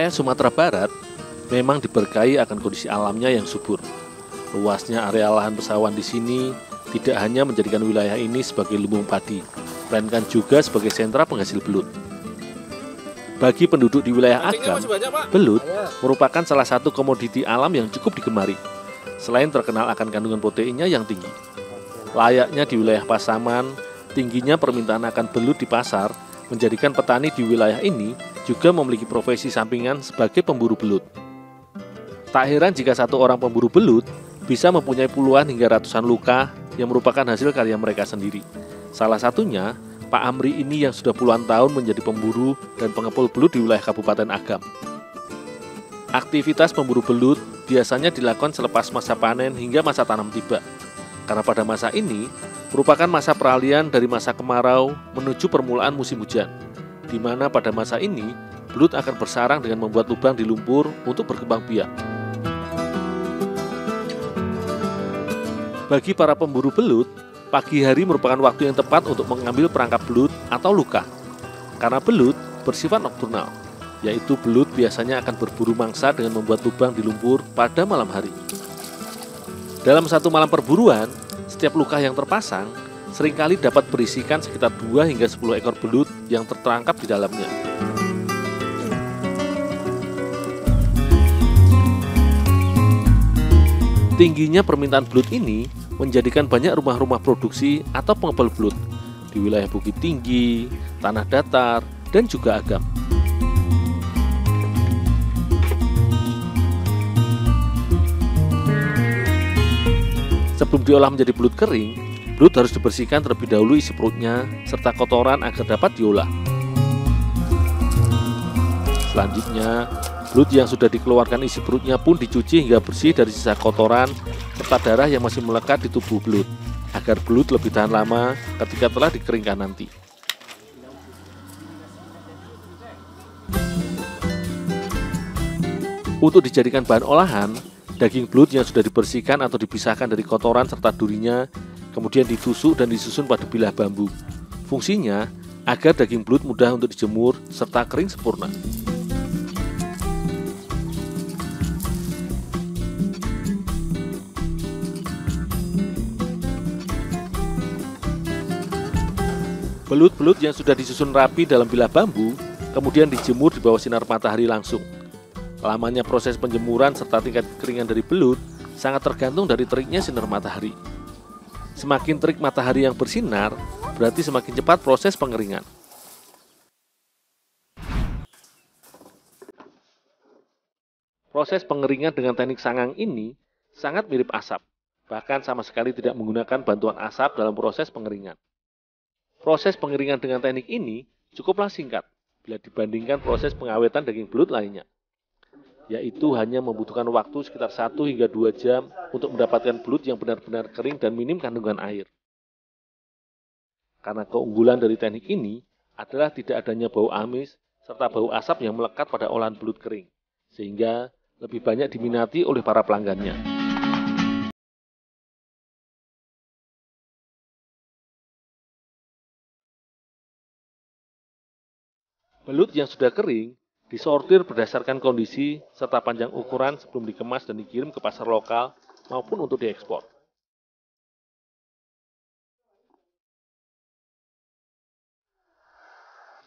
Wilayah Sumatera Barat memang diberkahi akan kondisi alamnya yang subur. Luasnya area lahan persawahan di sini tidak hanya menjadikan wilayah ini sebagai lumbung padi, melainkan juga sebagai sentra penghasil belut. Bagi penduduk di wilayah Agam, belut merupakan salah satu komoditi alam yang cukup digemari. Selain terkenal akan kandungan proteinnya yang tinggi. Layaknya di wilayah Pasaman, tingginya permintaan akan belut di pasar menjadikan petani di wilayah ini juga memiliki profesi sampingan sebagai pemburu belut. Tak heran jika satu orang pemburu belut bisa mempunyai puluhan hingga ratusan luka yang merupakan hasil karya mereka sendiri. Salah satunya, Pak Amri ini yang sudah puluhan tahun menjadi pemburu dan pengepul belut di wilayah Kabupaten Agam. Aktivitas pemburu belut biasanya dilakukan selepas masa panen hingga masa tanam tiba. Karena pada masa ini merupakan masa peralihan dari masa kemarau menuju permulaan musim hujan, di mana pada masa ini belut akan bersarang dengan membuat lubang di lumpur untuk berkembang biak. Bagi para pemburu belut, pagi hari merupakan waktu yang tepat untuk mengambil perangkap belut atau luka. Karena belut bersifat nokturnal, yaitu belut biasanya akan berburu mangsa dengan membuat lubang di lumpur pada malam hari. Dalam satu malam perburuan, setiap luka yang terpasang seringkali dapat berisikan sekitar 2 hingga 10 ekor belut yang terperangkap di dalamnya. Tingginya permintaan belut ini menjadikan banyak rumah-rumah produksi atau pengepul belut di wilayah Bukit Tinggi, Tanah Datar, dan juga Agam. Sebelum diolah menjadi belut kering, belut harus dibersihkan terlebih dahulu isi perutnya serta kotoran agar dapat diolah. Selanjutnya, belut yang sudah dikeluarkan isi perutnya pun dicuci hingga bersih dari sisa kotoran serta darah yang masih melekat di tubuh belut, agar belut lebih tahan lama ketika telah dikeringkan nanti. Untuk dijadikan bahan olahan, daging belut yang sudah dibersihkan atau dipisahkan dari kotoran serta durinya, kemudian ditusuk dan disusun pada bilah bambu. Fungsinya agar daging belut mudah untuk dijemur serta kering sempurna. Belut-belut yang sudah disusun rapi dalam bilah bambu, kemudian dijemur di bawah sinar matahari langsung. Lamanya proses penjemuran serta tingkat kekeringan dari belut sangat tergantung dari teriknya sinar matahari. Semakin terik matahari yang bersinar, berarti semakin cepat proses pengeringan. Proses pengeringan dengan teknik sangang ini sangat mirip asap, bahkan sama sekali tidak menggunakan bantuan asap dalam proses pengeringan. Proses pengeringan dengan teknik ini cukuplah singkat bila dibandingkan proses pengawetan daging belut lainnya, yaitu hanya membutuhkan waktu sekitar 1 hingga 2 jam untuk mendapatkan belut yang benar-benar kering dan minim kandungan air. Karena keunggulan dari teknik ini adalah tidak adanya bau amis serta bau asap yang melekat pada olahan belut kering, sehingga lebih banyak diminati oleh para pelanggannya. Belut yang sudah kering disortir berdasarkan kondisi serta panjang ukuran sebelum dikemas dan dikirim ke pasar lokal maupun untuk diekspor.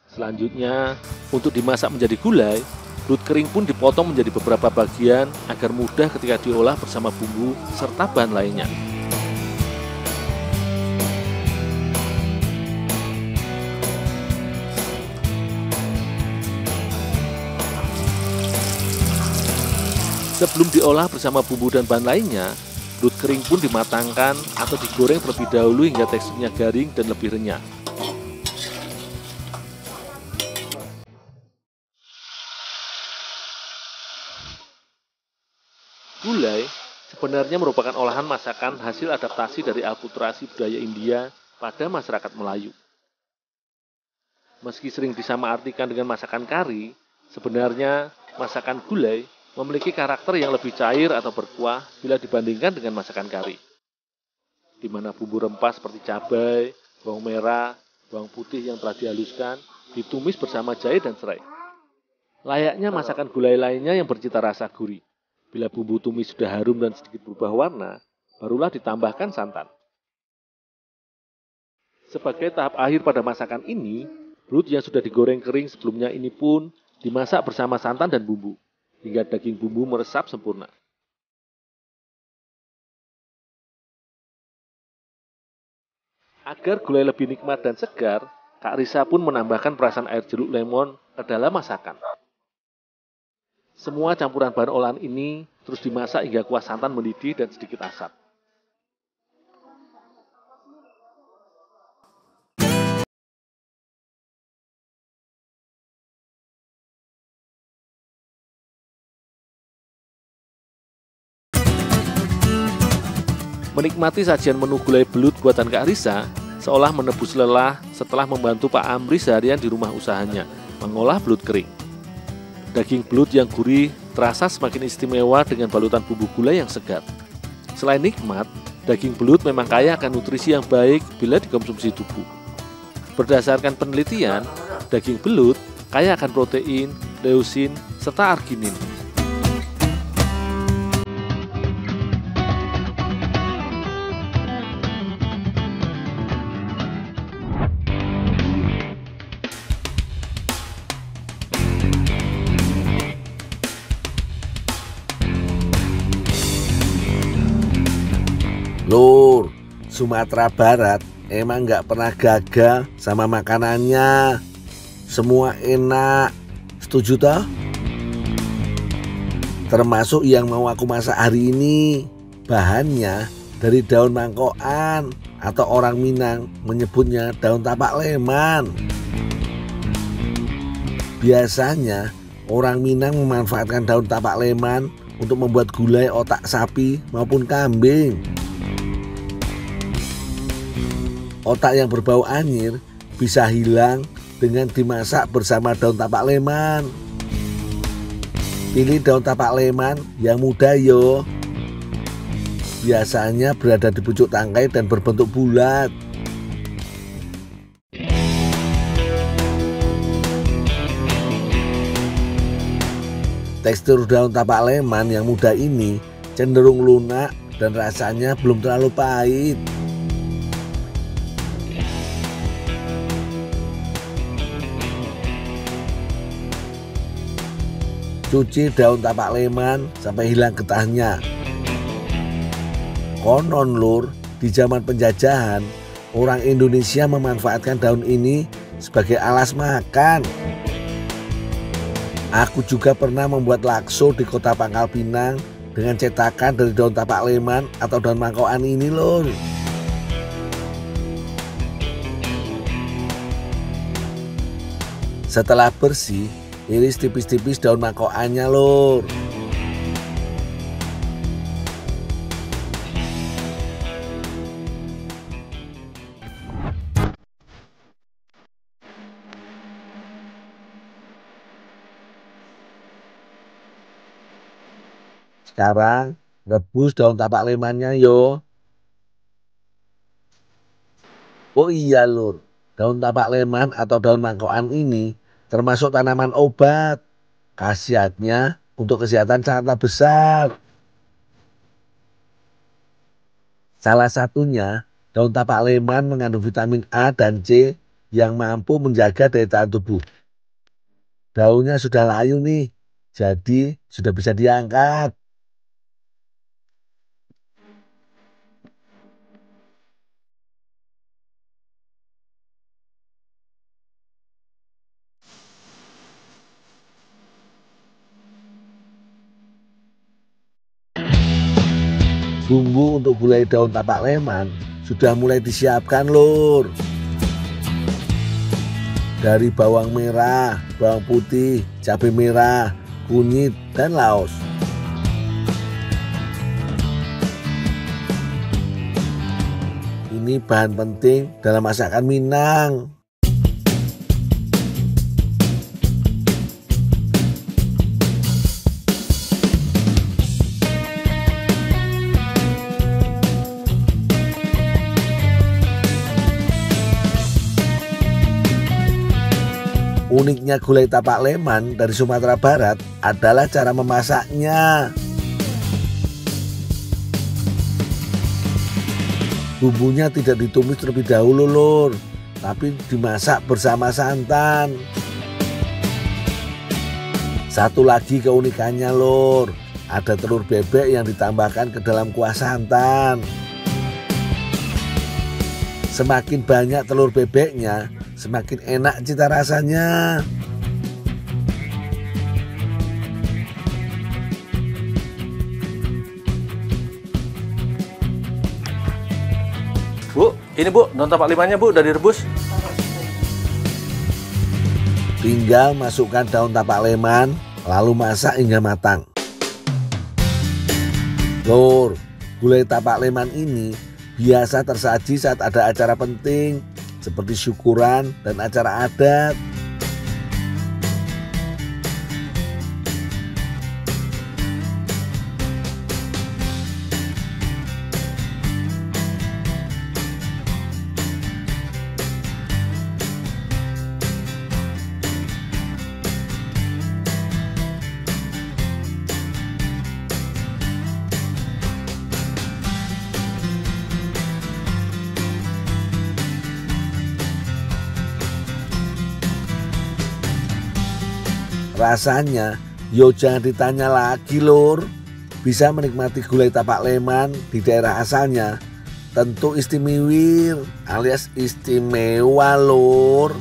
Selanjutnya, untuk dimasak menjadi gulai, belut kering pun dipotong menjadi beberapa bagian agar mudah ketika diolah bersama bumbu serta bahan lainnya. Sebelum diolah bersama bumbu dan bahan lainnya, belut kering pun dimatangkan atau digoreng terlebih dahulu hingga teksturnya garing dan lebih renyah. Gulai sebenarnya merupakan olahan masakan hasil adaptasi dari akulturasi budaya India pada masyarakat Melayu. Meski sering disamaartikan dengan masakan kari, sebenarnya masakan gulai memiliki karakter yang lebih cair atau berkuah bila dibandingkan dengan masakan kari, di mana bumbu rempah seperti cabai, bawang merah, bawang putih yang telah dihaluskan, ditumis bersama jahe dan serai. Layaknya masakan gulai lainnya yang bercita rasa gurih. Bila bumbu tumis sudah harum dan sedikit berubah warna, barulah ditambahkan santan. Sebagai tahap akhir pada masakan ini, belut yang sudah digoreng kering sebelumnya ini pun dimasak bersama santan dan bumbu, hingga daging bumbu meresap sempurna. Agar gulai lebih nikmat dan segar, Kak Risa pun menambahkan perasan air jeruk lemon ke dalam masakan. Semua campuran bahan olahan ini terus dimasak hingga kuah santan mendidih dan sedikit asap. Menikmati sajian menu gulai belut buatan Kak Risa seolah menebus lelah setelah membantu Pak Amri seharian di rumah usahanya mengolah belut kering. Daging belut yang gurih terasa semakin istimewa dengan balutan bumbu gulai yang segar. Selain nikmat, daging belut memang kaya akan nutrisi yang baik bila dikonsumsi tubuh. Berdasarkan penelitian, daging belut kaya akan protein, leusin, serta arginin. Lur, Sumatera Barat emang nggak pernah gagal sama makanannya. Semua enak, setuju toh? Termasuk yang mau aku masak hari ini. Bahannya dari daun mangkokan atau orang Minang menyebutnya daun tapak leman. Biasanya orang Minang memanfaatkan daun tapak leman untuk membuat gulai otak sapi maupun kambing. Otak yang berbau anyir bisa hilang dengan dimasak bersama daun tapak leman. Pilih daun tapak leman yang muda yo. Biasanya berada di pucuk tangkai dan berbentuk bulat. Tekstur daun tapak leman yang muda ini cenderung lunak dan rasanya belum terlalu pahit. Cuci daun tapak leman sampai hilang getahnya. Konon lur, di zaman penjajahan, orang Indonesia memanfaatkan daun ini sebagai alas makan. Aku juga pernah membuat lakso di kota Pangkal Pinang dengan cetakan dari daun tapak leman atau daun mangkokan ini lur. Setelah bersih, iris tipis-tipis daun mangkokannya lur. Sekarang rebus daun tapak lemannya yo. Oh iya lur, daun tapak leman atau daun mangkokan ini termasuk tanaman obat. Khasiatnya untuk kesehatan sangatlah besar. Salah satunya, daun tapak leman mengandung vitamin A dan C yang mampu menjaga daya tahan tubuh. Daunnya sudah layu nih, jadi sudah bisa diangkat. Bumbu untuk gulai daun tapak leman sudah mulai disiapkan lur. Dari bawang merah, bawang putih, cabai merah, kunyit, dan laos. Ini bahan penting dalam masakan Minang. Uniknya gulai tapak leman dari Sumatera Barat adalah cara memasaknya. Bumbunya tidak ditumis terlebih dahulu lur, tapi dimasak bersama santan. Satu lagi keunikannya lur, ada telur bebek yang ditambahkan ke dalam kuah santan. Semakin banyak telur bebeknya, semakin enak cita rasanya. Bu, ini Bu, daun tapak lemannya Bu, udah direbus. Tinggal masukkan daun tapak leman, lalu masak hingga matang. Lur, gulai tapak leman ini biasa tersaji saat ada acara penting seperti syukuran dan acara adat. Rasanya, yo jangan ditanya lagi lur. Bisa menikmati gulai tapak leman di daerah asalnya tentu istimewir alias istimewa lur.